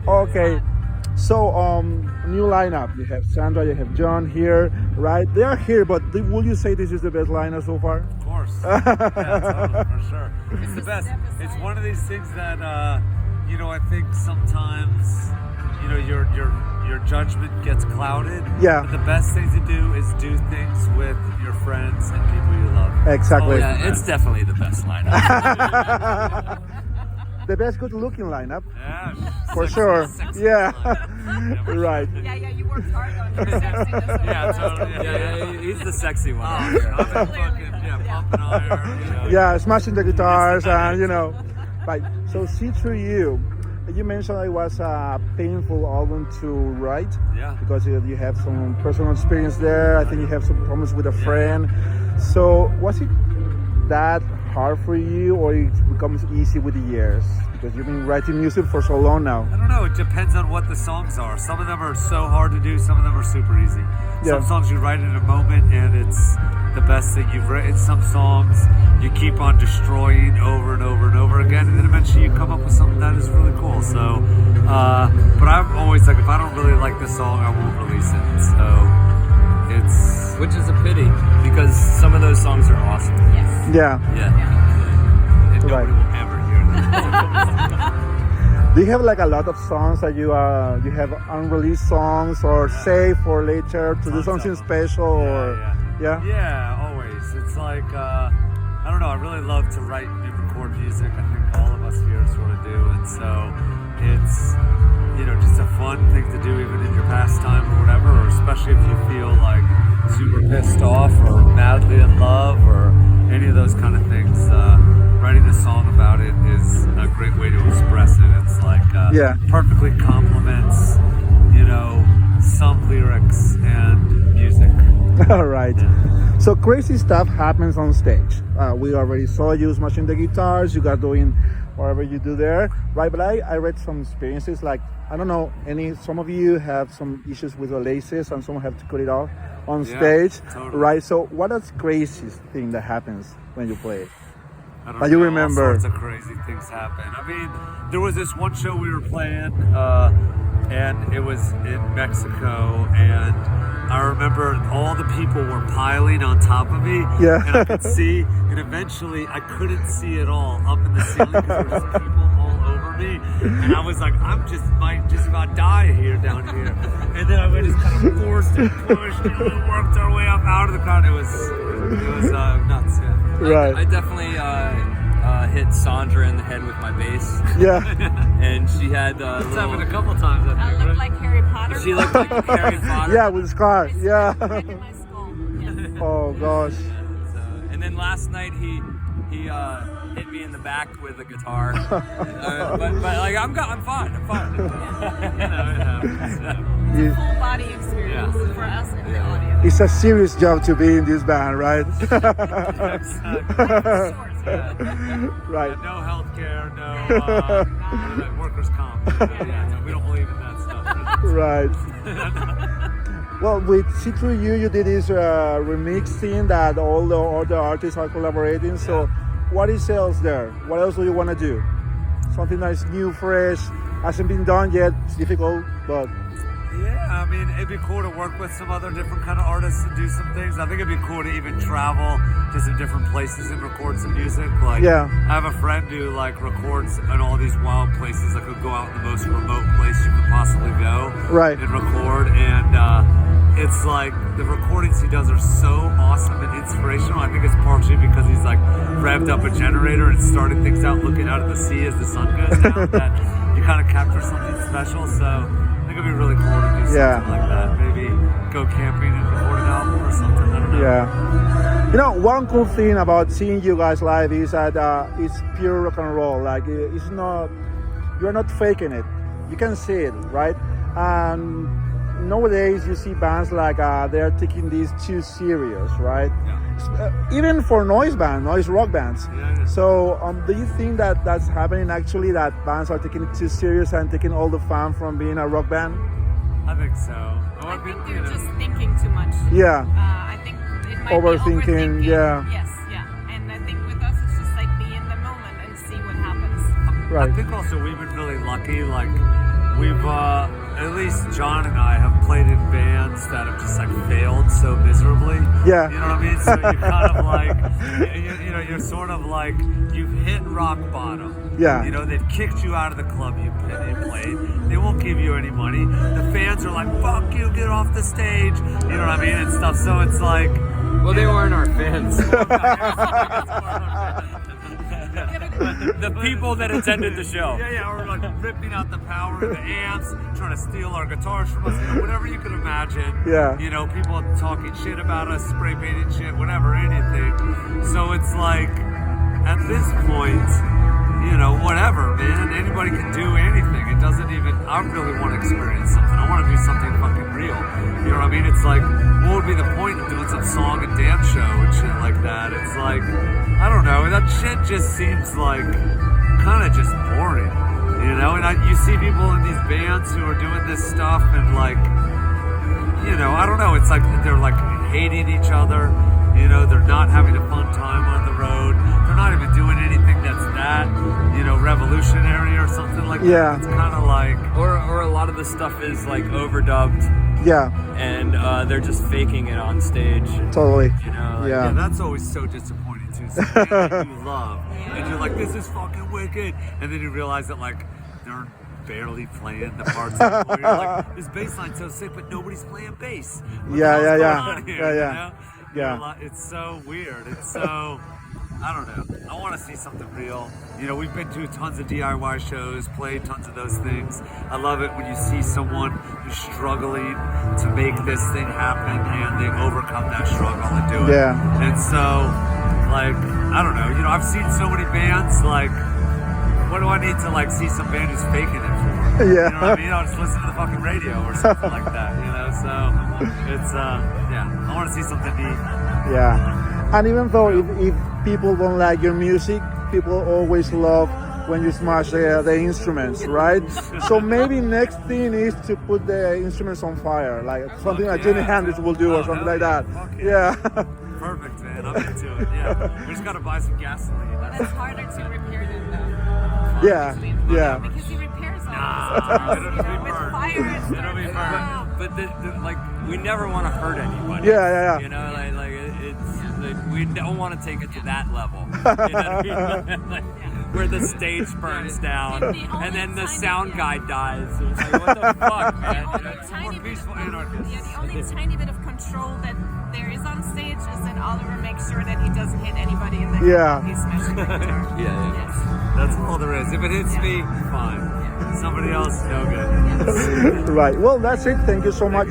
Okay. So, new lineup. You have Sandra, you have John here, right? They are here, but would you say this is the best lineup so far? Of course. Yeah, totally, for sure. It's the best. It's one of these things that, I think sometimes, your judgment gets clouded. Yeah. But the best thing to do is do things with your friends and people you love. Exactly. Oh, yeah, it's definitely the best lineup. The best good-looking lineup, Yeah. for Sexy, sure. sexy Yeah. lineup. Right. Yeah, you worked hard on your sexiness. Yeah, totally. Yeah, he's the sexy one. Oh, yeah. I'm fucking, pumping iron. Yeah, smashing the guitars and Right. So see through you. You mentioned it was a painful album to write. Yeah. Because you have some personal experience there. I think you have some problems with a friend. So was it that hard for you, or it becomes easy with the years? Because you've been writing music for so long now. I don't know. It depends on what the songs are. Some of them are so hard to do. Some of them are super easy. Yeah. Some songs you write in a moment and it's the best thing you've written. Some songs you keep on destroying over and over and over again, and then eventually you come up with something that is really cool. So, but I'm always like, if I don't really like the song, I won't release it. So it's Which is a pity because some of those songs are awesome. Yes. Yeah. Yeah. and Right. nobody will ever hear them. Do you have like a lot of songs that you have unreleased songs or save for later to do Tons something of them. special or Yeah, always. It's like I don't know. I really love to write and record music. I think all of us here sort of do, and so it's just a fun thing to do, even in your pastime or whatever, or especially if you feel like super pissed off or madly in love or any of those kind of things. Writing a song about it is a great way to express it. It's like perfectly complements, some lyrics and music. All right. So crazy stuff happens on stage. We already saw you smashing the guitars. You got doing whatever you do there, right? But I read some experiences like, I don't know, some of you have some issues with the laces and some have to cut it off on stage, totally. right? So what is the craziest thing that happens when you play? I don't But you know, remember. all sorts of crazy things happen. I mean, there was this one show we were playing, and it was in Mexico, and I remember all the people were piling on top of me, Yeah. and I could see, and eventually I couldn't see it all up in the ceiling because there was people all over me, and I was like, might just about die here down here, and then I just kind of forced and pushed and we worked our way up out of the crowd. It was nuts. Yeah. Right. I definitely hit Sandra in the head with my bass, Yeah. and she had It's happened a couple times. I I think, look right? like Harry Potter. she looked like Harry Potter. Yeah, with scar. Yeah. Right in my skull. Yes. Oh gosh. So, and then last night he hit me in the back with a guitar. But like I'm fine. I'm fine. It happens. You- Full body experience for us in the audience. It's a serious job to be in this band, right? Right. No health care, no workers' comp. No, we don't believe in that stuff. Right. Well, with See Through You, you did this remix thing that all the artists are collaborating. So, what is else there? What else do you want to do? Something that is new, fresh, hasn't been done yet. It's difficult, but Yeah, I mean, it'd be cool to work with some other different kind of artists and do some things. I think it'd be cool to even travel to some different places and record some music. Like, Yeah. I have a friend who records in all these wild places. Like, could go out in the most remote place you could possibly go, Right. and record. And it's like the recordings he does are so awesome and inspirational. I think it's partially because he's revved up a generator and started things out looking out at the sea as the sun goes down. That you kind of capture something special. So I think it'd be really cool to do something like that. Maybe go camping and record an album or something. I don't know. yeah. One cool thing about seeing you guys live is that it's pure rock and roll. Like, it's not, you're not faking it. You can see it, right? And nowadays you see bands they're taking these too serious, right? Yeah. Even for noise rock bands. Yeah. So do you think that that's happening actually, that bands are taking it too serious and taking all the fun from being a rock band? I think so. I think they're just thinking too much. Yeah. I think it might Overthinking, be overthinking. yeah. Yes, yeah. And I think with us, it's just be in the moment and see what happens. Right. I think also we've been really lucky. We've at least John and I have played in bands that have just like failed so miserably. Yeah. You know what I mean? So you're kind of like, you know, you're sort of like, you've hit rock bottom. Yeah. You know, they've kicked you out of the club you played. They won't give you any money. The fans are like, fuck you, get off the stage. You know what I mean? And stuff. So it's like, Well, they weren't our fans. The people that attended the show. yeah, or like ripping out the power of the amps, trying to steal our guitars from us, you know, whatever you could imagine. Yeah. You know, people talking shit about us, spray painting shit, whatever, anything. So it's like, at this point, you know, whatever, man. Anybody can do anything. It doesn't even. I really want to experience something. I want to do something fucking real. You know what I mean? It's like, what would be the point of doing some song and dance show and shit like that? It's like, I don't know. That shit just seems like kind of just boring. You know? And you see people in these bands who are doing this stuff and like, you know, I don't know. It's like they're like hating each other. You know, they're not having a fun time on the road. They're not even doing anything that's that, you know, revolutionary or something like Yeah. that. It's kind of like, Or a lot of the stuff is like overdubbed, Yeah, and they're just faking it on stage. totally. You know, like, Yeah. yeah, that's always so disappointing too. It's a band that you love, and you're like, this is fucking wicked, and then you realize that like they're barely playing the parts anymore. You're like, this bass line's so sick, but nobody's playing bass. What the Yeah, hell's yeah, going yeah. on here, Yeah, yeah. You know? Yeah. You're like, it's so weird. It's so, I don't know. I want to see something real. You know, we've been to tons of DIY shows, played tons of those things. I love it when you see someone who's struggling to make this thing happen and they overcome that struggle and do it. Yeah. And so, like, I don't know. You know, I've seen so many bands, like, what do I need to, like, see some band who's faking it for? Yeah. You know what I mean? I'll just listen to the fucking radio or something like that, you know? So, it's, yeah, I want to see something neat. Yeah, and even though if people don't like your music, people always love when you smash the instruments, right? So maybe next thing is to put the instruments on fire, like something like Jimi Hendrix will do or something like that. Yeah. Perfect, man. I'm into it. Yeah. We just gotta buy some gasoline. But it's harder to repair them though. Yeah, Obviously. yeah. Because he repairs all Nah, this. it'll You be know, with burnt. fire and It'll be stuff. burnt. But like, we never want to hurt anybody. Yeah, yeah, yeah. You know, like it's like, we don't want to take it to that level. You know what I mean? Like, where the stage burns down and then the sound guy dies. It's like, what the fuck, man? The only tiny bit peaceful of, anarchist. yeah, the only tiny bit of control that there is on stage is that Oliver makes sure that he doesn't hit anybody in the Yeah. head. He's smashing the guitar. Yeah. Yes. That's all there is. If it hits me, fine. Somebody else, no good. Right. Well, that's it. Thank you so much.